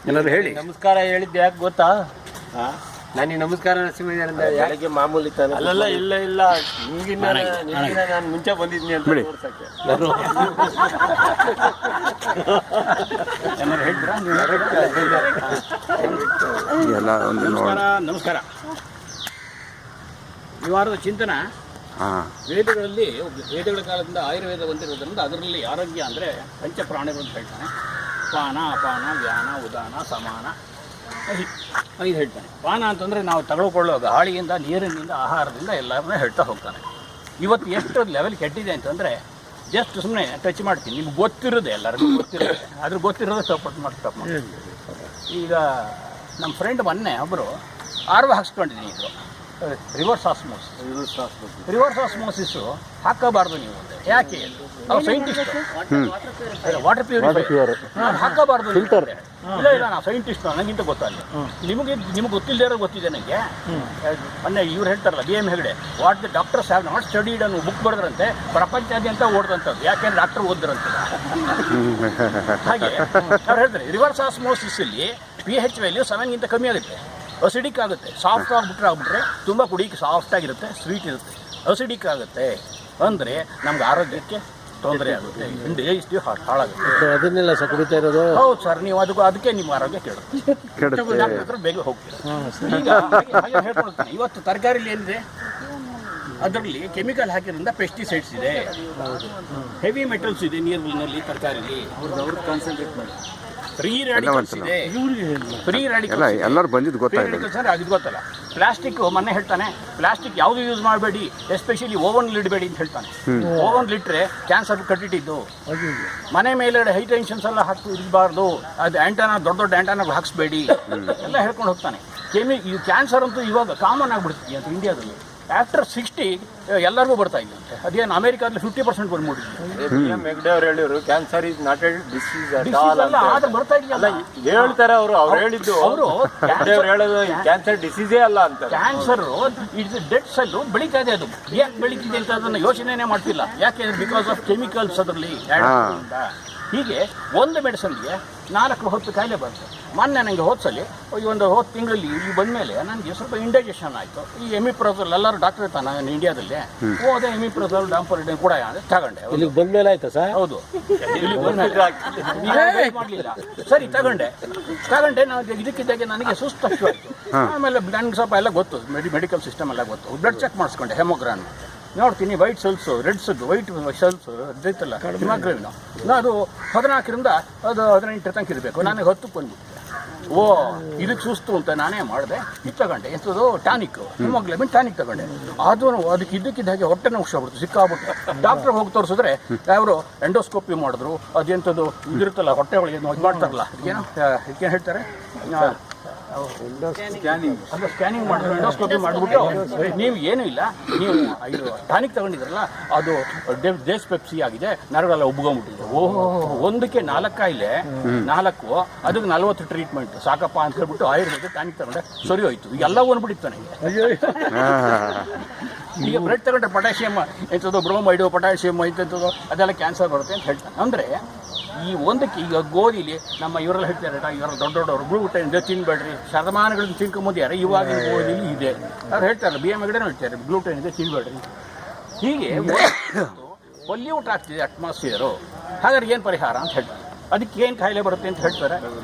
ಏನಾದ್ರು ಹೇಳಿ. ನಮಸ್ಕಾರ ಹೇಳಿದ್ದೆ ಯಾಕೆ ಗೊತ್ತಾ? ನಾನು ನಮಸ್ಕಾರ ನರಸಿಂಹಯ್ಯರಿಂದ ಯಾರಿಗೆ ಮಾಮೂಲಿ ತಾನೆ ಅಲ್ಲ ಇಲ್ಲ ಇಲ್ಲ ನಿಮಗಿನ್ನ ನಾನು ಮುಂಚೆ ಬಂದಿದ್ದೀನಿ ಅಂತ ತೋರ್ಸಕ್ಕೆ. ನಮಸ್ಕಾರ. ಈ ವಾರದ ಚಿಂತನ ವೇದಗಳಲ್ಲಿ, ವೇದಗಳ ಕಾಲದಿಂದ ಆಯುರ್ವೇದ ಬಂದಿರೋದ್ರಿಂದ ಅದರಲ್ಲಿ ಆರೋಗ್ಯ ಅಂದರೆ ಪಂಚ ಪ್ರಾಣಿಗಳು ಅಂತ ಹೇಳ್ತಾನೆ. ಪಾನ, ಅಪಾನ, ವ್ಯಾನ, ಉದಾನ, ಸಮಾನ, ಇದು ಹೇಳ್ತಾನೆ. ಪಾನ ಅಂತಂದರೆ ನಾವು ತಗೊಳ್ಕೊಳ್ಳೋ ಗಾಳಿಯಿಂದ, ನೀರಿನಿಂದ, ಆಹಾರದಿಂದ ಎಲ್ಲರನ್ನೂ ಹೇಳ್ತಾ ಹೋಗ್ತಾನೆ. ಇವತ್ತು ಎಷ್ಟು ಲೆವೆಲ್ ಕೆಟ್ಟಿದೆ ಅಂತಂದರೆ ಜಸ್ಟ್ ಸುಮ್ಮನೆ ಟಚ್ ಮಾಡ್ತೀನಿ, ನಿಮ್ಗೆ ಗೊತ್ತಿರೋದೆ, ಎಲ್ಲರಿಗೂ ಗೊತ್ತಿರೋದೆ, ಅದ್ರ ಗೊತ್ತಿರೋದೇ ಸಪೋರ್ಟ್ ಮಾಡಿ. ಈಗ ನಮ್ಮ ಫ್ರೆಂಡ್ ಮೊನ್ನೆ ಒಬ್ಬರು ಆರ್ವ ಹಾಕ್ಸ್ಕೊಂಡಿದ್ದೀನಿ, ಇದ್ರು ರಿವರ್ಸ್ ಆಸ್ಮೋಸಿಸ್ಸು ಹಾಕಬಾರ್ದು ನೀವು. ಯಾಕೆ? ಅವ್ರು ಸೈಂಟಿಸ್ಟ್, ವಾಟರ್ ಪ್ಯೂರಿಫೈಯರ್ ಹಾಕಬಾರ್ದು. ಇಲ್ಲ ಇಲ್ಲ ನಾವು ಸೈಂಟಿಸ್ಟ್, ನನಗಿಂತ ಗೊತ್ತಲ್ಲ. ನಿಮಗೆ ಗೊತ್ತಿಲ್ಲದೆ ಇರೋ ಗೊತ್ತಿದೆ ನನಗೆ. ಮೊನ್ನೆ ಇವ್ರು ಹೇಳ್ತಾರಲ್ಲ BM Hegde, what the doctors have not studied ಅನ್ನೋ ಬುಕ್ ಬರೆದ್ರಂತೆ, ಪ್ರಪಂಚಾದ್ಯಂತ ಓಡ್ದಂಥದ್ದು. ಯಾಕೆಂದ್ರೆ ಡಾಕ್ಟರ್ ಓದ್ರಂತ. ಹಾಗೆ ಅವ್ರು ಹೇಳ್ತಾರೆ ರಿವರ್ಸ್ ಆಸ್ಮೋಸಿಸಲ್ಲಿ pH ವ್ಯಾಲ್ಯೂ 7ಗಿಂತ ಕಮ್ಮಿ ಆಗುತ್ತೆ. ಅಸಿಡಿಕ್ ಆಗುತ್ತೆ. ಸಾಫ್ಟ್ ಆಗ್ಬಿಟ್ರೆ ತುಂಬ ಕುಡಿಯೋಕ್ಕೆ ಸಾಫ್ಟ್ ಆಗಿರುತ್ತೆ, ಸ್ವೀಟ್ ಇರುತ್ತೆ. ಅಸಿಡಿಕ್ ಆಗುತ್ತೆ ಅಂದರೆ ನಮ್ಗೆ ಆರೋಗ್ಯಕ್ಕೆ ತೊಂದರೆ ಆಗುತ್ತೆ, ಇಷ್ಟು ಹಾಳಾಗುತ್ತೆ. ಅದನ್ನೆಲ್ಲ ಸಹ ಕುಡಿತಾ ಇರೋದು. ಹೌದು ಸರ್, ನೀವು ಅದಕ್ಕೆ ನಿಮ್ಮ ಆರೋಗ್ಯ ಕೆಡುತ್ತೆ, ಡಾಕ್ಟರ್ ಹತ್ರ ಬೇಗ ಹೋಗ್ತೀರ. ಈಗ ಹಾಗೆ ಹೇಳ್ಕೊಳ್ತೀನಿ. ಇವತ್ತು ತರಕಾರಿಲಿ ಏನಿದೆ, ಅದರಲ್ಲಿ ಕೆಮಿಕಲ್ ಹಾಕಿರೋದ್ರಿಂದ ಪೆಸ್ಟಿಸೈಡ್ಸ್ ಇದೆ, ಹೆವಿ ಮೆಟಲ್ಸ್ ಇದೆ ನೀರಿನಲ್ಲಿ, ತರಕಾರಿಲಿ ಅವ್ರದ್ದು ಕಾನ್ಸಂಟ್ರೇಟ್ ಮಾಡಿ. ಫ್ರೀ ರ್ಯಾಡಿಕಲ್ಸ್ ಇದೆ, ಅದು ಗೊತ್ತಲ್ಲ. ಪ್ಲಾಸ್ಟಿಕ್ ಮೊನ್ನೆ ಹೇಳ್ತಾನೆ, ಪ್ಲಾಸ್ಟಿಕ್ ಯಾವುದು ಯೂಸ್ ಮಾಡಬೇಡಿ, ಎಸ್ಪೆಷಲಿ ಓವನ್ ಇಡಬೇಡಿ ಅಂತ ಹೇಳ್ತಾನೆ. ಓವನ್ ಇಟ್ಟರೆ ಕ್ಯಾನ್ಸರ್ ಕಟ್ಟಿಟ್ಟಿದ್ದು. ಮನೆ ಮೇಲೆ ಹೈ ಟೆನ್ಷನ್ಸ್ ಎಲ್ಲ ಇರಬಾರ್ದು, ಅದು ಆ್ಯಂಟನಾ, ದೊಡ್ಡ ದೊಡ್ಡ ಆ್ಯಂಟನಾಗಳು ಹಾಕ್ಸ್ಬೇಡಿ ಎಲ್ಲ ಹೇಳ್ಕೊಂಡು ಹೋಗ್ತಾನೆ. ಈ ಕ್ಯಾನ್ಸರ್ ಅಂತೂ ಇವಾಗ ಕಾಮನ್ ಆಗಿಬಿಡ್ತೀವಿ ಅಂತ ಇಂಡಿಯಾದಲ್ಲಿ. ಆಫ್ಟರ್ 60 ಎಲ್ಲರಿಗೂ ಬರ್ತಾ ಇದ್ದಂತೆ. ಅದೇನು ಅಮೇರಿಕಾದಲ್ಲಿ 50% ಬಂದ್ಬಿಟ್ಟಿದೆ. ಅವ್ರು ಹೇಳಿದ್ರು cancer is not A disease ಆದ್ರೆ ಬರ್ತಾ ಇದೆಯಲ್ಲ ಹೇಳ್ತಾರೆ ಅವರು. ಹೇಳಿದ್ದು ಅವರು ಹೇಳೋದು ಕ್ಯಾನ್ಸರ್ ಡಿಸೀಸೇ ಅಲ್ಲ ಅಂತ. ಕ್ಯಾನ್ಸರ್ ಇಟ್ಸ್ ಡೆಡ್ ಸೆಲ್ ಬೆಳೀತಾ ಇದೆ. ಅದು ಯಾಕೆ ಬೆಳೀತಿದೆ ಅಂತ ಅದನ್ನು ಯೋಚನೆನೇ ಮಾಡ್ತಿಲ್ಲ. ಯಾಕೆಂದ್ರೆ ಬಿಕಾಸ್ ಆಫ್ ಕೆಮಿಕಲ್ಸ್ ಅದರಲ್ಲಿ. ಹೀಗೆ ಒಂದು ಮೆಡಿಸನ್ಗೆ 4 ಹೊತ್ತು ಕಾಯಿಲೆ ಬರ್ತದೆ. ಮೊನ್ನೆ ನನಗೆ ಹೋದ್ಸಲಿ ಒಂದು ತಿಂಗಳಲ್ಲಿ ಇಲ್ಲಿ ಬಂದಮೇಲೆ ನನಗೆ ಸ್ವಲ್ಪ ಇಂಡೈಜೆಷನ್ ಆಯಿತು. ಈ ಎಮಿಪ್ರೊಸಲ್ ಎಲ್ಲರೂ ಡಾಕ್ಟರ್ ಇರ್ತಾನೆ ಇಂಡಿಯಾದಲ್ಲಿ. ಅದೇ ಎಮಿಪ್ರೊಸಲ್ ಡಾಂಪೋಲಿನ್ ಕೂಡ ತಗೊಂಡೆ. ಇಲ್ಲಿಗೆ ಬಂದಮೇಲೆ ಆಯ್ತಾ ಸರ್? ಹೌದು, ಇಲ್ಲಿ ಮಾಡಲಿಲ್ಲ. ಸರಿ ತಗೊಂಡೆ. ನಾನು ಇದಕ್ಕಿದ್ದಾಗೆ ನನಗೆ ಸುಸ್ತು ಆಯಿತು. ಆಮೇಲೆ ನನಗೆ ಸ್ವಲ್ಪ ಎಲ್ಲ ಗೊತ್ತು, ಮೆಡಿಕಲ್ ಸಿಸ್ಟಮ್ ಎಲ್ಲ ಗೊತ್ತು. ಬ್ಲಡ್ ಚೆಕ್ ಮಾಡಿಸ್ಕೊಂಡೆ, ಹೆಮೋಗ್ರಾಮ್ ನೋಡ್ತೀನಿ, ವೈಟ್ ಸೆಲ್ಸು, ರೆಡ್ಸ್, ವೈಟ್ ಸೆಲ್ಸ್ ಇರ್ತಲ್ಲ ಹಿಮಾಗ್ರೇವಿನ, ಅದು 14ರಿಂದ ಅದು 18 ತನಕ ಇರಬೇಕು. ನನಗೆ 10ಕ್ಕೆ ಬಂದ್ಬಿಟ್ಟೆ. ಇದಕ್ಕೆ ಸುಸ್ತು ಅಂತ ನಾನೇ ಮಾಡಿದೆ. ಇದು ತಗೊಂಡೆ, ಎಂಥದ್ದು ಟಾನಿಕ್, ಹಿಮೋಗ್ಲೋಬಿನ್ ಟಾನಿಕ್ ತಗೊಂಡೆ. ಅದಕ್ಕೆ ಇದ್ದಕ್ಕಿದ್ದ ಹಾಗೆ ಹೊಟ್ಟೆ ನೋವು ಆಗ್ಬಿಡ್ತು, ಸಿಕ್ಕಾಗ್ಬಿಟ್ಟು. ಡಾಕ್ಟ್ರಿಗೆ ಹೋಗಿ ತೋರಿಸಿದ್ರೆ ಅವರು ಎಂಡೋಸ್ಕೋಪಿ ಮಾಡಿದ್ರು. ಅದೆಂಥದ್ದು ಇದಿರುತ್ತಲ್ಲ ಹೊಟ್ಟೆ ಒಳಗೆ ಇದು ಮಾಡ್ತಾರಲ್ಲ, ಇದಕ್ಕೇನು ಹೇಳ್ತಾರೆ, ಸ್ಕ್ಯಾನಿಂಗ್ ಮಾಡಿದ್ರು, ಎಂಡೋಸ್ಕೋಪಿ ಮಾಡಿಬಿಟ್ಟು ನೀವು ಏನೂ ಇಲ್ಲ, ನೀವು ಇದು ಟಾನಿಕ್ ತಗೊಂಡಿದ್ರಲ್ಲ ಅದು ಡೇಸ್ಪೆಪ್ಸಿ ಆಗಿದೆ, ನರಗಳೆಲ್ಲ ಉಬ್ಕೊಂಡ್ಬಿಟ್ಟಿದೆ. ಒಂದಕ್ಕೆ 4 ಕಾಯಿಲೆ, 4 ಅದಕ್ಕೆ 40 ಟ್ರೀಟ್ಮೆಂಟ್ ಸಾಕಪ್ಪ ಅಂತ ಹೇಳ್ಬಿಟ್ಟು ಆಯುರ್ವೇದ ಟಾನಿಕ್ ತಗೊಂಡೆ, ಸರಿ ಹೋಯ್ತು. ಎಲ್ಲ ಬಂದ್ಬಿಟ್ಟಿತ್ತು ನನಗೆ. ಈಗ ಬ್ಲಡ್ ತಗೊಂಡ್ರೆ ಪೊಟ್ಯಾಷಿಯಮ್ ಎಂಥದ್ದು, ಬ್ರೋಮೈಡು, ಪೊಟ್ಯಾಷಿಯಮ್ ಇಂಥದ್ದು ಅದೆಲ್ಲ ಕ್ಯಾನ್ಸರ್ ಬರುತ್ತೆ ಅಂತ ಹೇಳ್ತಾನೆ. ಅಂದರೆ ಈ ಒಂದಕ್ಕೆ ಈಗ ಗೋಧಿಲಿ ನಮ್ಮ ಇವರೆಲ್ಲ ಹೇಳ್ತಾರೆ, ಇವರ ದೊಡ್ಡವರು ಗ್ಲೂಟೆನ್ ತಿನ್ಬೇಡ್ರಿ, ಶತಮಾನಗಳಿಂದ ತಿನ್ಕೊಂಬಂದಿದ್ದಾರೆ. ಇವಾಗಿನ ಗೋಧಿಲಿ ಇದೆ ಅವ್ರು ಹೇಳ್ತಾರೆ, BM ಹೆಗಡೆನೂ ಹೇಳ್ತಾರೆ ಗ್ಲೂಟೆನ್ ಇದೆ ತಿನ್ಬೇಡ್ರಿ. ಹೀಗೆ ಪೊಲ್ಯೂಟ್ ಆಗ್ತಿದೆ ಅಟ್ಮಾಸ್ಫಿಯರು. ಹಾಗಾದ್ರೆ ಏನು ಪರಿಹಾರ ಅಂತ ಹೇಳ್ತಾರೆ. ಅದಕ್ಕೆ ಏನು ಕಾಯಿಲೆ ಬರುತ್ತೆ ಅಂತ ಹೇಳ್ತಾರೆ.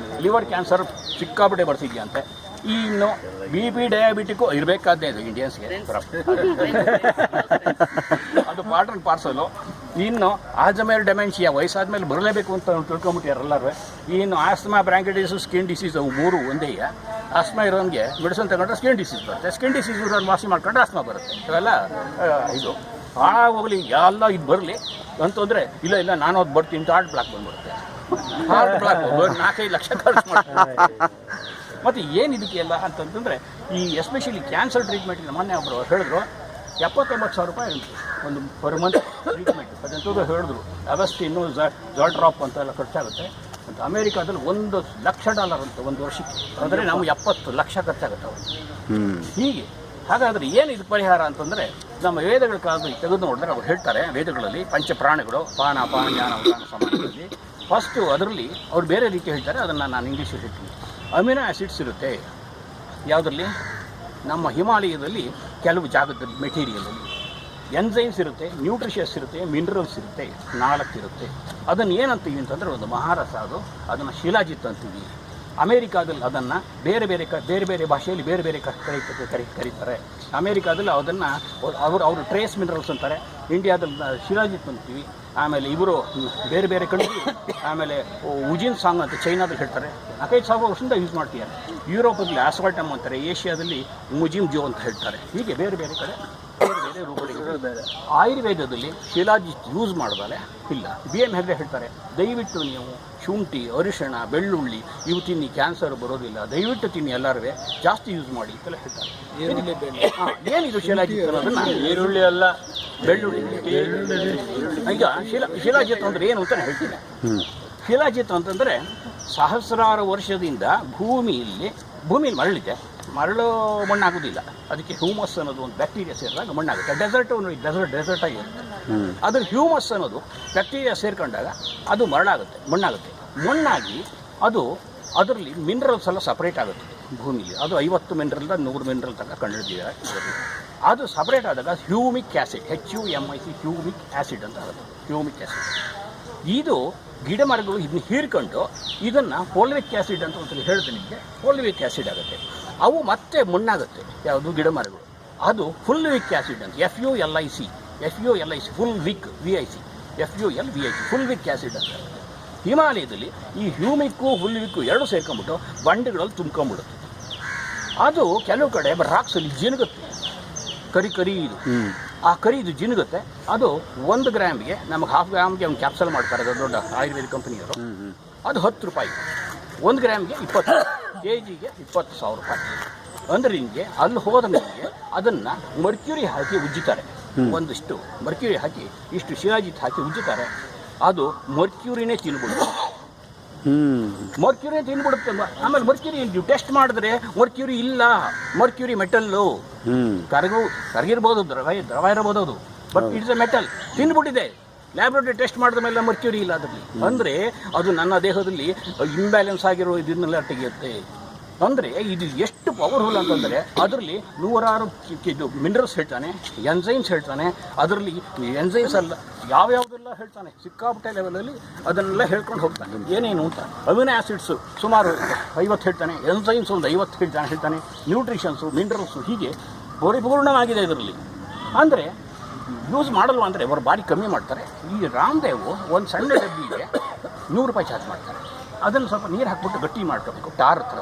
ಲಿವರ್ ಕ್ಯಾನ್ಸರ್ ಸಿಕ್ಕಾಬಿಟ್ಟೆ ಬರ್ತಿದ್ಯಂತೆ. ಇನ್ನು BP ಡಯಾಬಿಟಿಕ್ಕು ಇರಬೇಕಾದ್ದೇ ಇದು ಇಂಡಿಯನ್ಸ್ಗೆ, ಅದು ಪಾರ್ಟ್ ಆ್ಯಂಡ್ ಪಾರ್ಸಲು. ಇನ್ನು ಆಲ್ಝೈಮರ್ ಡೆಮೆನ್ಷಿಯಾ ವಯಸ್ಸಾದ್ಮೇಲೆ ಬರಲೇಬೇಕು ಅಂತ ತಿಳ್ಕೊಂಬಿಟ್ಟಿದ್ದಾರೆ ಎಲ್ಲರೂ. ಇನ್ನು ಆಸ್ಮಾ, ಬ್ರಾಂಕೈಟಿಸು, ಸ್ಕಿನ್ ಡಿಸೀಸ್, ಅವು 3 ಒಂದೇ. ಆಸ್ಮಾ ಇರೋಂಗೆ ಮೆಡಿಸಿನ್ ತಗೊಂಡ್ರೆ ಸ್ಕಿನ್ ಡಿಸೀಸ್ ಬರುತ್ತೆ, ಸ್ಕಿನ್ ಡಿಸೀಸ್ ವಾಸಿ ಮಾಡ್ಕೊಂಡ್ರೆ ಆಸ್ಮಾ ಬರುತ್ತೆ. ಇವೆಲ್ಲ ಇದು ಹೋಗಲಿ, ಎಲ್ಲ ಇದು ಬರಲಿ ಅಂತಂದರೆ ಇಲ್ಲ ನಾನು ಅದು ಬರ್ತೀನಿ ಅಂತ ಹಾರ್ಟ್ ಬ್ಲಾಕ್ ಬಂದ್ಬಿಡುತ್ತೆ. ಹಾರ್ಟ್ ಬ್ಲಾಕ್ 4-5 ಲಕ್ಷ ಖರ್ಚು ಮಾಡ್ತಾರೆ. ಮತ್ತು ಏನು ಇದಕ್ಕೆ ಎಲ್ಲ ಅಂತಂತಂದರೆ ಈ ಎಸ್ಪೆಷಲಿ ಕ್ಯಾನ್ಸರ್ ಟ್ರೀಟ್ಮೆಂಟಿಗೆ ಮೊನ್ನೆ ಒಬ್ಬರು ಹೇಳಿದ್ರು 70-80 ಸಾವಿರ ರೂಪಾಯಿ ಒಂದು ಪರ್ ಮಂತ್ ಟ್ರೀಟ್ಮೆಂಟ್. ಅದಂತೂ ಹೇಳಿದ್ರು ಅವಸ್ಟಿನ್ನು ಝಾಲ್ಡ್ರಾಪ್ ಅಂತ ಎಲ್ಲ ಖರ್ಚಾಗುತ್ತೆ ಅಂತ. ಅಮೇರಿಕಾದಲ್ಲಿ $1,00,000 ಅಂತ ಒಂದು ವರ್ಷಕ್ಕೆ. ಅಂದರೆ ನಮ್ಗೆ 70 ಲಕ್ಷ ಖರ್ಚಾಗುತ್ತೆ ಅವರು. ಹೀಗೆ ಹಾಗಾದರೆ ಏನು ಇದು ಪರಿಹಾರ ಅಂತಂದರೆ ನಮ್ಮ ವೇದಗಳ ಕಾಲದಲ್ಲಿ ತೆಗೆದು ನೋಡಿದ್ರೆ ಅವ್ರು ಹೇಳ್ತಾರೆ, ವೇದಗಳಲ್ಲಿ ಪಂಚಪ್ರಾಣಗಳು ಪಾನ ಅಪಾನ ಜ್ಞಾನ ಉದಾನ ಸಮಾನದಲ್ಲಿ ಫಸ್ಟು ಅದರಲ್ಲಿ ಅವ್ರು ಬೇರೆ ರೀತಿ ಹೇಳ್ತಾರೆ, ಅದನ್ನು ನಾನು ಇಂಗ್ಲೀಷಲ್ಲಿ ಹೇಳ್ತೀನಿ. ಅಮಿನೋ ಆ್ಯಸಿಡ್ಸ್ ಇರುತ್ತೆ ಯಾವುದರಲ್ಲಿ, ನಮ್ಮ ಹಿಮಾಲಯದಲ್ಲಿ ಕೆಲವು ಜಾಗದ ಮೆಟೀರಿಯಲಲ್ಲಿ ಎನ್ಸೈಮ್ಸ್ ಇರುತ್ತೆ, ನ್ಯೂಟ್ರಿಷಸ್ ಇರುತ್ತೆ, ಮಿನರಲ್ಸ್ ಇರುತ್ತೆ, 4 ಇರುತ್ತೆ. ಅದನ್ನು ಏನಂತೀವಿ ಅಂತಂದರೆ ಒಂದು ಮಹಾರಸ, ಅದನ್ನು ಶಿಲಾಜಿತ್ ಅಂತೀವಿ. ಅಮೇರಿಕಾದಲ್ಲಿ ಅದನ್ನು ಬೇರೆ ಬೇರೆ ಭಾಷೆಯಲ್ಲಿ ಬೇರೆ ಬೇರೆ ಕರೀತಾರೆ. ಅಮೇರಿಕಾದಲ್ಲಿ ಅದನ್ನು ಅವರು ಟ್ರೇಸ್ ಮಿನರಲ್ಸ್ ಅಂತಾರೆ, ಇಂಡಿಯಾದಲ್ಲಿ ಶಿಲಾಜಿತ್ ಅಂತೀವಿ. ಆಮೇಲೆ ಇವರು ಬೇರೆ ಬೇರೆ ಕಡೆ, ಆಮೇಲೆ ಉಜಿನ್ ಸಾಂಗ್ ಅಂತ ಚೈನಾದಲ್ಲಿ ಹೇಳ್ತಾರೆ, 4,500 ವರ್ಷದಿಂದ ಯೂಸ್ ಮಾಡ್ತಿದ್ದಾರೆ. ಯುರೋಪದಲ್ಲಿ ಆಸ್ವಾಲ್ಟಮ್ ಅಂತಾರೆ, ಏಷ್ಯಾದಲ್ಲಿ ಮುಜಿಮ್ ಜೋ ಅಂತ ಹೇಳ್ತಾರೆ. ಹೀಗೆ ಬೇರೆ ಬೇರೆ ಕಡೆ ಬೇರೆ ಬೇರೆ ರೂಪಗಳಿವೆ. ಆಯುರ್ವೇದದಲ್ಲಿ ಶಿಲಾಜಿತ್ ಯೂಸ್ ಮಾಡಿದಾಲೆ ಇಲ್ಲ. BM ಹೆಗ್ಡೆ ಹೇಳ್ತಾರೆ, ದಯವಿಟ್ಟು ನೀವು ಶುಂಠಿ, ಅರಿಶಿಣ, ಬೆಳ್ಳುಳ್ಳಿ ಇವು ತಿನ್ನಿ, ಕ್ಯಾನ್ಸರ್ ಬರೋದಿಲ್ಲ, ದಯವಿಟ್ಟು ತಿನ್ನಿ, ಎಲ್ಲರೂ ಜಾಸ್ತಿ ಯೂಸ್ ಮಾಡಿ ಅಂತೆಲ್ಲ ಹೇಳ್ತಾರೆ. ಏನಿದು ಶಿಲಾಜಿತ್ ಅನ್ನೋದನ್ನ, ಈರುಳ್ಳಿ ಅಲ್ಲ ಬೆಳ್ಳುಳ್ಳಿ. ಈಗ ಶಿಲಾಜಿತ್ ಅಂದರೆ ಏನು ಅಂತ ಹೇಳ್ತೀನಿ. ಶಿಲಾಜಿತ್ ಅಂತಂದರೆ ಸಹಸ್ರಾರು ವರ್ಷದಿಂದ ಭೂಮಿಯಲ್ಲಿ ಮರಳಿದೆ, ಮರಳು ಮಣ್ಣಾಗೋದಿಲ್ಲ, ಅದಕ್ಕೆ ಹ್ಯೂಮಸ್ ಅನ್ನೋದು ಒಂದು ಬ್ಯಾಕ್ಟೀರಿಯಾ ಸೇರಿದಾಗ ಮಣ್ಣಾಗುತ್ತೆ. ಡೆಸರ್ಟ್ ಆಗಿರುತ್ತೆ. ಅದ್ರ ಹ್ಯೂಮಸ್ ಅನ್ನೋದು ಬ್ಯಾಕ್ಟೀರಿಯಾ ಸೇರ್ಕೊಂಡಾಗ ಅದು ಮಣ್ಣಾಗುತ್ತೆ. ಮಣ್ಣಾಗಿ ಅದರಲ್ಲಿ ಮಿನರಲ್ಸ್ ಎಲ್ಲ ಸಪ್ರೇಟ್ ಆಗುತ್ತೆ ಭೂಮಿಲಿ. ಅದು 50 ಮಿನರಲ್ದ 100 ಮಿನರಲ್ ತನಕ ಕಂಡುಹಿಡಿದಿದ್ದಾರೆ. ಅದು ಸಪ್ರೇಟ್ ಆದಾಗ humic acid, HUMIC humic acid ಅಂತ ಆಗುತ್ತೆ. ಹ್ಯೂಮಿಕ್ ಆ್ಯಸಿಡ್ ಇದು ಗಿಡ ಮರಗಳು ಇದನ್ನ ಹೀರ್ಕೊಂಡು ಇದನ್ನು ಫೋಲಿಕ್ ಆ್ಯಸಿಡ್ ಅಂತ ಒಂದು ಹೇಳ್ತೀನಿ, ನಿಮಗೆ ಫೋಲಿಕ್ ಆ್ಯಸಿಡ್ ಆಗುತ್ತೆ. ಅವು ಮತ್ತೆ ಮಣ್ಣಾಗುತ್ತೆ, ಯಾವುದು ಗಿಡ ಮರಗಳು. ಅದು ಫುಲ್ವಿಕ್ ಆ್ಯಸಿಡ್ ಅಂತ, FULIC ಫುಲ್ವಿಕ್, VIC FULVIC ಫುಲ್ವಿಕ್ ಆ್ಯಸಿಡ್ ಅಂತ. ಹಿಮಾಲಯದಲ್ಲಿ ಈ ಹ್ಯೂಮಿಕ್ಕು ಫುಲ್ವಿಕ್ಕು ಎರಡು ಸೇರ್ಕೊಂಡ್ಬಿಟ್ಟು ಬಂಡೆಗಳಲ್ಲಿ ತುಂಬ್ಕೊಂಡ್ಬಿಡುತ್ತೆ. ಅದು ಕೆಲವು ಕಡೆ ರಾಕ್ಸಲ್ಲಿ ಜಿನುಗುತ್ತೆ, ಕರಿ ಇದು. ಆ ಕರಿದು ಜಿನುಗುತ್ತೆ. ಅದು 1 ಗ್ರಾಮ್ಗೆ ನಮಗೆ 1/2 ಗ್ರಾಮ್ಗೆ ಒಂದು ಕ್ಯಾಪ್ಸಲ್ ಮಾಡ್ತಾರೆ ದೊಡ್ಡ ಆಯುರ್ವೇದಿಕ್ ಕಂಪನಿಯವರು. ಅದು 10 ರೂಪಾಯಿ. 1 ಗ್ರಾಮ್ಗೆ 20, kgಗೆ 20,000 ರೂಪಾಯಿ. ಅಂದರೆ ನಿಮಗೆ ಅಲ್ಲಿ ಹೋದ ಮೇಲೆ ಅದನ್ನು ಮರ್ಕ್ಯೂರಿ ಹಾಕಿ ಉಜ್ಜುತ್ತಾರೆ. ಒಂದಿಷ್ಟು ಮರ್ಕ್ಯೂರಿ ಹಾಕಿ, ಇಷ್ಟು ಶಿಲಾಜಿತ್ ಹಾಕಿ ಉಜ್ಜುತ್ತಾರೆ. ಅದು ಮರ್ಕ್ಯೂರಿನೇ ತಿನ್ಬಿಡುತ್ತೆ. ಆಮೇಲೆ ಮರ್ಕ್ಯೂರಿ ನೀವು ಟೆಸ್ಟ್ ಮಾಡಿದ್ರೆ ಮರ್ಕ್ಯೂರಿ ಇಲ್ಲ, ಮರ್ಕ್ಯೂರಿ ಮೆಟಲ್ಲು. ಕರಗಿರ್ಬೋದು, ದ್ರವ ಇರಬಹುದು ಅದು, ಬಟ್ ಇಟ್ಸ್ ಎ ಮೆಟಲ್. ತಿಂದ್ಬಿಟ್ಟಿದೆ. ಲ್ಯಾಬ್ರೇಟರಿ ಟೆಸ್ಟ್ ಮಾಡಿದ ಮೇಲೆ ಮರ್ಕ್ಯೂರಿ ಇಲ್ಲ ಅದರಲ್ಲಿ. ಅಂದರೆ ಅದು ನನ್ನ ದೇಹದಲ್ಲಿ ಇಂಬ್ಯಾಲೆನ್ಸ್ ಆಗಿರೋ ಇದನ್ನೆಲ್ಲ ತೆಗೆಯುತ್ತೆ. ಅಂದರೆ ಇದು ಎಷ್ಟು ಪವರ್ಫುಲ್ ಅಂತಂದರೆ ಅದರಲ್ಲಿ 106 ಮಿನರಲ್ಸ್ ಹೇಳ್ತಾನೆ, ಎನ್ಸೈಮ್ಸ್ ಹೇಳ್ತಾನೆ. ಅದರಲ್ಲಿ ಎನ್ಸೈಮ್ಸ್ ಅಲ್ಲ ಯಾವ್ಯಾವುದೆಲ್ಲ ಹೇಳ್ತಾನೆ, ಸಿಕ್ಕಾಪಟ್ಟೆ ಲೆವೆಲಲ್ಲಿ ಅದನ್ನೆಲ್ಲ ಹೇಳ್ಕೊಂಡು ಹೋಗ್ತಾನೆ. ಏನೇನು ಅಂತ ಅಮಿನೋ ಆ್ಯಸಿಡ್ಸು ಸುಮಾರು 50 ಹೇಳ್ತಾನೆ, ಎನ್ಸೈಮ್ಸ್ ಒಂದು 50 ಹೇಳ್ತಾನೆ, ನ್ಯೂಟ್ರಿಷನ್ಸು, ಮಿನರಲ್ಸು, ಹೀಗೆ ಪರಿಪೂರ್ಣವಾಗಿದೆ ಇದರಲ್ಲಿ. ಅಂದರೆ ಯೂಸ್ ಮಾಡಲ್ವ ಅಂದರೆ ಅವ್ರ ಬಾಡಿ ಕಮ್ಮಿ ಮಾಡ್ತಾರೆ. ಈ ರಾಮದೇವು ಒಂದು ಸಣ್ಣ ಡಬ್ಬಿಗೆ 100 ರೂಪಾಯಿ ಚಾರ್ಜ್ ಮಾಡ್ತಾರೆ. ಅದನ್ನು ಸ್ವಲ್ಪ ನೀರು ಹಾಕ್ಬಿಟ್ಟು ಗಟ್ಟಿ ಮಾಡ್ಕೋಬೇಕು, ಟಾರ್ ಹತ್ರ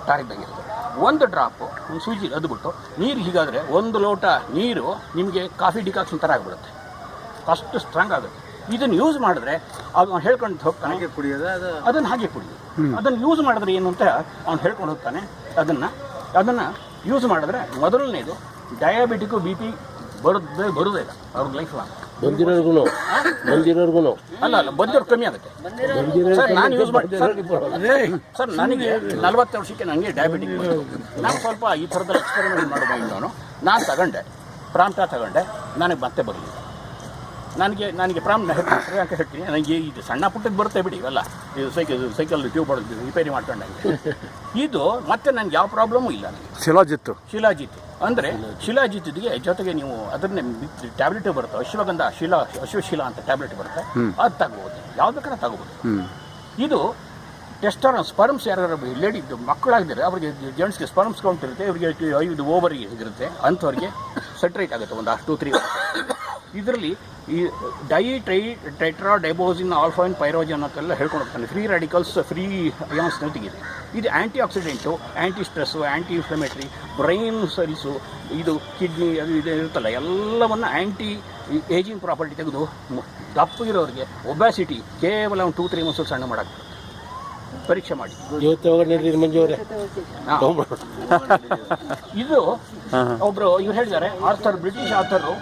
ಟಾರಿದ್ದಾಗಿರುತ್ತೆ. 1 ಡ್ರಾಪು ಒಂದು ಸೂಜಿ ಅದ್ಬಿಟ್ಟು ನೀರು ಹೀಗಾದರೆ 1 ಲೋಟ ನೀರು ನಿಮಗೆ ಕಾಫಿ ಡಿಕಾಕ್ಷನ್ ಥರ ಆಗಿಬಿಡುತ್ತೆ, ಅಷ್ಟು ಸ್ಟ್ರಾಂಗ್ ಆಗುತ್ತೆ. ಇದನ್ನು ಯೂಸ್ ಮಾಡಿದ್ರೆ ಅವ್ನು ಹೇಳ್ಕೊಂಡು ಹೋಗ್ತಾನೆ, ಅದನ್ನು ಹಾಗೆ ಕುಡಿಯೋದು. ಅದನ್ನು ಯೂಸ್ ಮಾಡಿದ್ರೆ ಏನು ಅಂತ ಅವ್ನು ಹೇಳ್ಕೊಂಡು ಹೋಗ್ತಾನೆ. ಅದನ್ನು ಯೂಸ್ ಮಾಡಿದ್ರೆ ಮೊದಲನೇದು ಡಯಾಬಿಟಿಕ್ಕು, BP ಬರೋದೇ ಇಲ್ಲ ಅವ್ರ ಲೈಫ್ ಲಾಂಗ್. ಬಂದಿರೋರ್ಗು ಅಲ್ಲ ಬಂದಿರೋರು ಕಮ್ಮಿ ಆಗುತ್ತೆ. ಸರ್ ನಾನು ಯೂಸ್ ಮಾಡಿ ಸರ್ ನನಗೆ 40 ವರ್ಷಕ್ಕೆ ನನಗೆ ಡಯಾಬಿಟಿಕ್. ನಾನು ಸ್ವಲ್ಪ ಈ ಥರದ ಎಕ್ಸ್ಪೆರಿಮೆಂಟ್ ಮಾಡಬಹುದು. ನಾನು ತಗೊಂಡೆ, ಪ್ರಾಂಪ್ಟ ತಗೊಂಡೆ, ನನಗೆ ಮತ್ತೆ ಬರಲಿಲ್ಲ. ನನಗೆ ಪ್ರಾಂಪ್ಟ್ ಅಂತ ಹೇಳ್ತೀನಿ. ನನಗೆ ಇದು ಸಣ್ಣ ಪುಟ್ಟದ್ದು ಬರುತ್ತೆ ಬಿಡಿ, ಇವೆಲ್ಲ ಇದು ಸೈಕಲ್ ಟ್ಯೂಬ್ ಹೊಡೆದು ರಿಪೇರಿ ಮಾಡ್ಕೊಂಡಂಗೆ. ಇದು ಮತ್ತೆ ನನಗೆ ಯಾವ ಪ್ರಾಬ್ಲಮ್ಮು ಇಲ್ಲ. ನನಗೆ ಶಿಲಾಜಿತ್ ಅಂದರೆ ಶಿಲಾಜಿತ್ಗೆ ಜೊತೆಗೆ ನೀವು ಅದನ್ನೇ ಟ್ಯಾಬ್ಲೆಟ್ ಬರುತ್ತೆ, ಅಶ್ವಗಂಧ ಅಶ್ವಶಿಲಾ ಅಂತ ಟ್ಯಾಬ್ಲೆಟ್ ಬರುತ್ತೆ, ಅದು ತಗೋಬೋದು, ಯಾವ್ದು ಬೇಕಾದ್ರೆ ತಗೋಬೋದು. ಇದು ಟೆಸ್ಟಾರನ್ ಸ್ಪರ್ಮ್ಸ್ ಯಾರು ಲೇಡಿ ಮಕ್ಕಳಾಗಿದ್ದಾರೆ ಅವ್ರಿಗೆ, ಜೆಂಟ್ಸ್ಗೆ ಸ್ಪರ್ಮ್ಸ್ ಕೌಂಟ್ ಇರುತ್ತೆ, ಇವರಿಗೆ 5 ಓವರಿಗೆ ಇರುತ್ತೆ, ಅಂಥವ್ರಿಗೆ ಸೆಟ್ರೇಟ್ ಆಗುತ್ತೆ ಒಂದು 2-3. ಇದರಲ್ಲಿ ಈ ಟೈಟ್ರಾಡೈಬೋಸಿನ್ ಆಲ್ಫೈನ್ ಪೈರೋಜನ್ ಅಂತೆಲ್ಲ ಹೇಳ್ಕೊಂಡು ಹೋಗ್ತಾನೆ. ಫ್ರೀ ರ್ಯಾಡಿಕಲ್ಸ್, ಫ್ರೀ ಅಯಾನ್ಸ್ ತೆಗೆದಿದೆ. ಇದು antioxidant, anti stress, anti inflammatory, brain cells, ಇದು ಕಿಡ್ನಿ ಅದು ಇದು ಇರುತ್ತಲ್ಲ ಎಲ್ಲವನ್ನು ಆ್ಯಂಟಿ ಏಜಿಂಗ್ ಪ್ರಾಪರ್ಟಿ ತೆಗೆದು ದಪ್ಪಗಿರೋರಿಗೆ ಒಬ್ಯಾಸಿಟಿ ಕೇವಲ ಒಂದು 2-3 ಮಂತ್ಸ್ ಸಣ್ಣ ಮಾಡೋಕ್ಕೆ ಪರೀಕ್ಷೆ ಮಾಡಿ. ಇದು ಒಬ್ಬರು ಇವ್ರು ಹೇಳಿದ್ದಾರೆ, ಬ್ರಿಟಿಷ್ ಆಥರು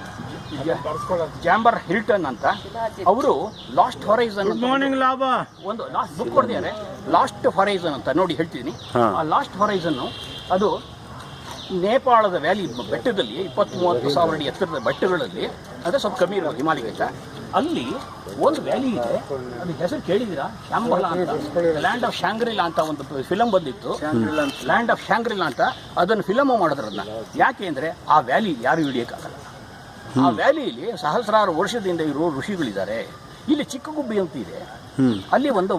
ಜಾಂಬರ್ ಹಿಲ್ಟನ್ ಅಂತ. ಅವರು ಲಾಸ್ಟ್ ಹೊರೈಸನ್ ಒಂದು ಲಾಸ್ಟ್ ಬುಕ್ ಕೊಡ್ತಿದ್ದಾರೆ, ಲಾಸ್ಟ್ ಹೊರೈಸನ್ ಅಂತ. ನೋಡಿ ಹೇಳ್ತೀನಿ, ಆ ಲಾಸ್ಟ್ ಹೊರೈಸನ್ನು ಅದು ನೇಪಾಳದ ವ್ಯಾಲಿ ಬೆಟ್ಟದಲ್ಲಿ 20-30 ಸಾವಿರ ಅಡಿ ಎತ್ತರದ ಬೆಟ್ಟಗಳಲ್ಲಿ ಅಂದರೆ ಸ್ವಲ್ಪ ಕಮ್ಮಿ ಇರೋದು ಹಿಮಾಲಯಕ್ಕಿಂತ ಅಲ್ಲಿ ಒಂದು ವ್ಯಾಲಿ ಇದೆ. ಅದು ಹೆಸರು ಕೇಳಿದ್ದೀರಾ? ಶಾಂಬಲ ಅಂತ, ಲ್ಯಾಂಡ್ ಆಫ್ ಶಾಂಗ್ರಿಲಾ ಅಂತ ಒಂದು ಫಿಲಮ್ ಬಂದಿತ್ತು, ಲ್ಯಾಂಡ್ ಆಫ್ ಶಾಂಗ್ರಿಲಾ ಅಂತ. ಅದನ್ನು ಫಿಲಮ್ ಮಾಡಿದ್ರನ್ನ ಯಾಕೆ ಅಂದರೆ ಆ ವ್ಯಾಲಿ ಯಾರು ಹಿಡಿಯೋಕ್ಕಾಗಲ್ಲ. ಆ ವ್ಯಾಲಿಯಲ್ಲಿ ಸಹಸ್ರಾರು ವರ್ಷದಿಂದ ಇರೋ ಋಷಿಗಳಿದ್ದಾರೆ. ಇಲ್ಲಿ ಚಿಕ್ಕ ಗುಬ್ಬಿ ಅಂತ ಇದೆ, ಅಲ್ಲಿ ಒಂದು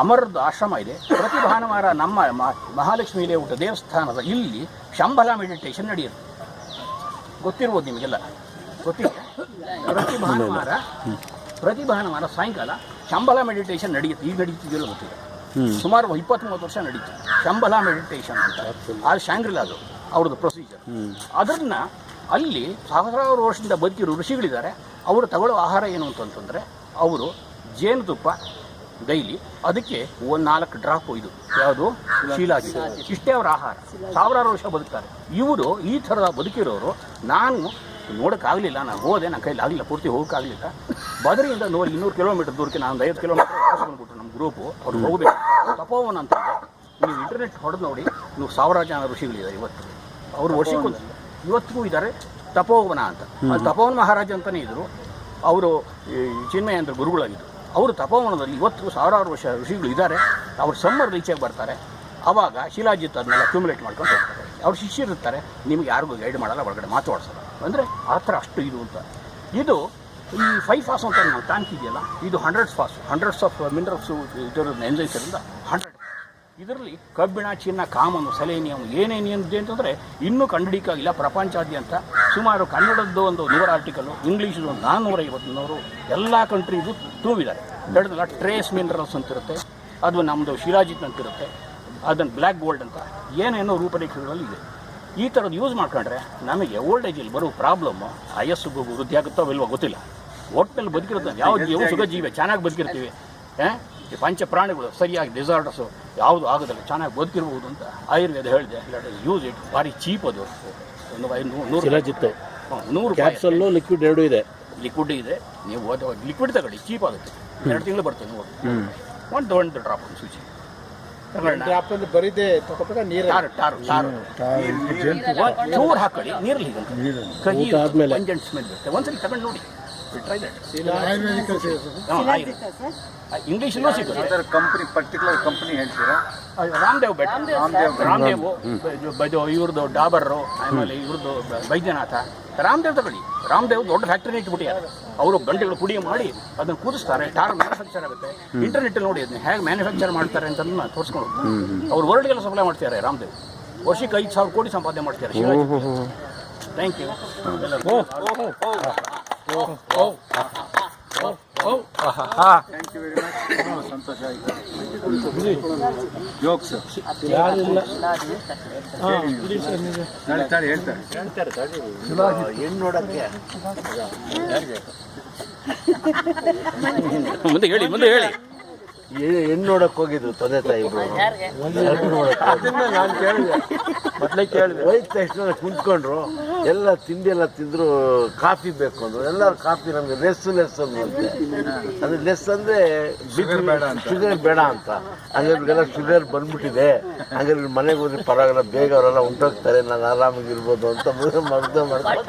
ಅಮರದ ಆಶ್ರಮ ಇದೆ. ಪ್ರತಿ ಭಾನುವಾರ ನಮ್ಮ ಮಹಾಲಕ್ಷ್ಮಿ ಲೇಔಟ್ ದೇವಸ್ಥಾನದ ಇಲ್ಲಿ ಶಂಬಲ ಮೆಡಿಟೇಷನ್ ನಡೆಯುತ್ತೆ. ಗೊತ್ತಿರ್ಬೋದು ನಿಮಗೆಲ್ಲ, ಗೊತ್ತಿದೆ. ಪ್ರತಿ ಭಾನುವಾರ ಸಾಯಂಕಾಲ ಶಂಬಲ ಮೆಡಿಟೇಷನ್ ನಡೆಯುತ್ತೆ. ಈಗ ನಡೀತಿದೆಯಲ್ಲ ಗೊತ್ತಿದೆ, ಸುಮಾರು 20-30 ವರ್ಷ ನಡೀತು ಶಂಬಲ ಮೆಡಿಟೇಷನ್ ಅಂತ. ಅದು ಶಾಂಗ್ರಿಲಾ, ಅದು ಅವ್ರದ್ದು ಪ್ರೊಸೀಜರ್. ಅದನ್ನ ಅಲ್ಲಿ ಸಹಸ್ರಾರು ವರ್ಷದಿಂದ ಬದುಕಿರೋ ಋಷಿಗಳಿದ್ದಾರೆ. ಅವರು ತಗೊಳ್ಳೋ ಆಹಾರ ಏನು ಅಂತಂತಂದರೆ ಅವರು ಜೇನುತುಪ್ಪ ಡೈಲಿ, ಅದಕ್ಕೆ 4 ಡ್ರಾಪ್ ಇದು ಯಾವುದು ಶೀಲಾಗಿ, ಇಷ್ಟೇ ಅವರ ಆಹಾರ. ಸಾವಿರಾರು ವರ್ಷ ಬದುಕ್ತಾರೆ ಇವರು. ಈ ಥರದ ಬದುಕಿರೋರು ನಾನು ನೋಡೋಕ್ಕಾಗಲಿಲ್ಲ. ನಾನು ಹೋದೆ, ನನ್ನ ಕೈಲಿ ಆಗಲಿಲ್ಲ, ಪೂರ್ತಿ ಹೋಗೋಕ್ಕಾಗಲಿಲ್ಲ. ಬದರಿಯಿಂದ 200 ಕಿಲೋಮೀಟರ್ ದೂರಕ್ಕೆ ನಾನು 5 ಕಿಲೋಮೀಟರ್ ಬಂದ್ಬಿಟ್ಟು ನಮ್ಮ ಗ್ರೂಪು ಅವ್ರು ಹೋಗಬೇಕು. ತಪೋವನ ಅಂತ ಇದೆ, ನೀವು ಇಂಟರ್ನೆಟ್ ಹೊಡೆದು ನೋಡಿ, ನೀವು ಸಾವಿರಾರು ಜನ ಋಷಿಗಳಿದ್ದಾರೆ ಇವತ್ತು. ಅವರು ವರ್ಷಕ್ಕೊಂದು ಇವತ್ತಿಗೂ ಇದ್ದಾರೆ. ತಪೋವನ ಅಂತ, ಅದು ತಪೋವನ ಮಹಾರಾಜ ಅಂತಲೇ ಇದ್ದರು. ಅವರು ಚಿನ್ಮಯ ಅಂತ ಗುರುಗಳಾಗಿದ್ದರು. ಅವರು ತಪೋವನದಲ್ಲಿ ಇವತ್ತು ಸಾವಿರಾರು ವರ್ಷ ಋಷಿಗಳು ಇದ್ದಾರೆ. ಅವ್ರು ಸಮ್ಮರ್ ರೀಚಾಗಿ ಬರ್ತಾರೆ. ಆವಾಗ ಶಿಲಾಜಿತ್ ಅದನ್ನೆಲ್ಲ ಅಕ್ಯುಮುಲೇಟ್ ಮಾಡ್ಕೊಂಡು ಹೋಗ್ತಾರೆ. ಅವ್ರು ಶಿಷ್ಯರಿರ್ತಾರೆ, ನಿಮ್ಗೆ ಯಾರಿಗೂ ಗೈಡ್ ಮಾಡಲ್ಲ, ಒಳಗಡೆ ಮಾತಾಡ್ಸಲ್ಲ. ಅಂದರೆ ಆ ಥರ ಅಷ್ಟು ಇದು ಅಂತ. ಇದು ಈ 5 ಫಾಸ್ ಅಂತ ನಾವು ಟ್ಯಾಂಕ್ ಇದೆಯಲ್ಲ, ಇದು 100s ಆಫ್ ಮಿನರಲ್ಸು ಇದರದ್ದು ಎಂಜೈಸರಿಂದ 100. ಇದರಲ್ಲಿ ಕಬ್ಬಿಣ, ಚಿನ್ನ, ಕಾಮನು, ಸೆಲೇನಿಯಂ ಏನೇನಿದೆ ಅಂತಂದರೆ ಇನ್ನೂ ಕಂಡುಹಿಡಿಯಕ್ಕಾಗಿಲ್ಲ. ಪ್ರಪಂಚಾದ್ಯಂತ ಸುಮಾರು ಕನ್ನಡದ್ದು ಒಂದು 100 ಆರ್ಟಿಕಲ್ಲು, ಇಂಗ್ಲೀಷದು ಒಂದು 450 ಎಲ್ಲ ಕಂಟ್ರಿದು ತುಂಬಿದ್ದಾರೆ. ಹೇಳಿದ್ನಲ್ಲ, ಟ್ರೇಸ್ ಮಿನರಲ್ಸ್ ಅಂತಿರುತ್ತೆ, ಅದು ನಮ್ಮದು ಶಿಲಾಜಿತ್ ಅಂತಿರುತ್ತೆ, ಅದನ್ನು ಬ್ಲ್ಯಾಕ್ ಗೋಲ್ಡ್ ಅಂತ ಏನೇನೋ ರೂಪರೇಖೆಗಳಲ್ಲಿ ಇದೆ. ಈ ಥರದ್ದು ಯೂಸ್ ಮಾಡ್ಕೊಂಡ್ರೆ ನಮಗೆ ಓಲ್ಡ್ ಏಜಲ್ಲಿ ಬರೋ ಪ್ರಾಬ್ಲಮ್ಮು ಆಯಸ್ಸು ವೃದ್ಧಿ ಆಗುತ್ತೋ ಇಲ್ವೋ ಗೊತ್ತಿಲ್ಲ. ಒಟ್ಟಿನಲ್ಲಿ ಬದುಕಿರುತ್ತೆ. ಯಾವ ಜೀವ ಸುಖ ಜೀವ ಚೆನ್ನಾಗಿ ಬದುಕಿರ್ತೀವಿ. ಈ ಪಂಚ ಪ್ರಾಣಿಗಳು ಸರಿಯಾಗಿ ಡಿಸಾರ್ಡರ್ಸು ಯಾವುದು ಆಗೋದಿಲ್ಲ, ಚೆನ್ನಾಗಿ ಬದುಕಿರ್ಬೋದು ಅಂತ ಆಯುರ್ವೇದ ಹೇಳಿದೆ. ಯೂಸ್ ಇಟ್, ಭಾರಿ ಚೀಪ್ ಅದು. ಒಂದು 100 ಕ್ಯಾಪ್ಸಲ್ಲು ಲಿಕ್ವಿಡ್ ಎರಡೂ ಇದೆ. ಲಿಕ್ವಿಡ್ ಇದೆ, ನೀವು ಲಿಕ್ವಿಡ್ ತಗೊಳ್ಳಿ, ಚೀಪ್ ಆಗುತ್ತೆ. 2 ತಿಂಗಳು ಬರ್ತದೆ ನೋಡಿ. ಒಂದು ಡ್ರಾಪ್ ಒಂದು ಸೂಚಿ ಬರೀದೆ ತಗೋಬೇಕಾ ನೀರು ಚೂರು ಹಾಕೊಳ್ಳಿ, ನೀರಲ್ಲಿ ಕಹಿ ಸ್ಮೆಲ್ ಬರುತ್ತೆ. ಒಂದ್ಸಲಿ ತಗೊಂಡು ನೋಡಿ, ಟ್ರೈ ಇಂಗ್ಲೀಷಲ್ಲೂ ಸಿಗುತ್ತೆ. ಕಂಪ್ನಿ ಪರ್ಟಿಕ್ಯುಲರ್ ಕಂಪ್ನಿ ಹೇಳ್ತೀರಾ? ರಾಮದೇವ್ ಬೆಟ್ಟ, ರಾಮದೇವ್ ಇವ್ರದ್ದು ಡಾಬರ್ರು, ಆಮೇಲೆ ಇವ್ರದ್ದು ಬೈದ್ಯನಾಥ. ರಾಮದೇವ್ ತಗೊಳ್ಳಿ, ರಾಮದೇವ್ ದೊಡ್ಡ ಫ್ಯಾಕ್ಟ್ರಿನ ಇಟ್ಬಿಟ್ಟಿದ್ದಾರೆ. ಅವರು ಗಂಟೆಗಳು ಪುಡಿ ಮಾಡಿ ಅದನ್ನು ಕೂದಿಸ್ತಾರೆ, ಟಾರ್ ಮ್ಯಾನುಫ್ಯಾಕ್ಚರ್ ಆಗುತ್ತೆ. ಇಂಟರ್ನೆಟ್ಟಲ್ಲಿ ನೋಡಿ ಅದನ್ನ ಹೇಗೆ ಮ್ಯಾನುಫ್ಯಾಕ್ಚರ್ ಮಾಡ್ತಾರೆ ಅಂತ ತೋರಿಸ್ಕೊಂಡು ಅವ್ರು ವರ್ಲ್ಡ್ಗೆಲ್ಲ ಸಪ್ಲೈ ಮಾಡ್ತಾರೆ. ರಾಮದೇವ್ ವರ್ಷಕ್ಕೆ 5,000 ಕೋಟಿ ಸಂಪಾದನೆ ಮಾಡ್ತಾರೆ. Thank you. Thank you very much. ಸಂತೋಷ ಆಯಿತು. ಜೋಕ್ಸ್ ಯಾರಿಲ್ಲ ಹೇಳ್ತಾರೆ ಹೆಣ್ಣು ನೋಡಕ್ಕೆ ಮುಂದೆ ಹೇಳಿ ಹೆಣ್ಣು ನೋಡಕ್ ಹೋಗಿದ್ರು ತಂದೆ ತಾಯಿ ನಾನು ಕೇಳಿದೆ, ಮೊದಲೇ ಕೇಳಿದೆ. ಹೋಯ್ತು ತಕ್ಷಣ ಕುಂತ್ಕೊಂಡ್ರು, ಎಲ್ಲ ತಿಂಡಿ ಎಲ್ಲ ತಿಂದ್ರು. ಕಾಫಿ ಬೇಕು ಅಂದ್ರು. ಎಲ್ಲರೂ ಕಾಫಿ ನಮ್ಗೆ ಲೆಸ್ ಅಂದ್ರಂತೆ. ಅಂದ್ರೆ ಲೆಸ್ ಅಂದ್ರೆ ಶುಗರ್ ಬೇಡ ಅಂತ. ಹಂಗಾರಿಗೆಲ್ಲ ಶುಗರ್ ಬಂದ್ಬಿಟ್ಟಿದೆ, ಹಂಗಾರೆ ಮನೆಗೆ ಹೋದ್ರೆ ಪರವಾಗಿಲ್ಲ, ಬೇಗ ಅವರೆಲ್ಲ ಉಂಟೋಗ್ತಾರೆ, ನಾನು ಆರಾಮಾಗಿರ್ಬೋದು ಅಂತ ಮಗ್ದ ಮಾಡ್ತಾರೆ.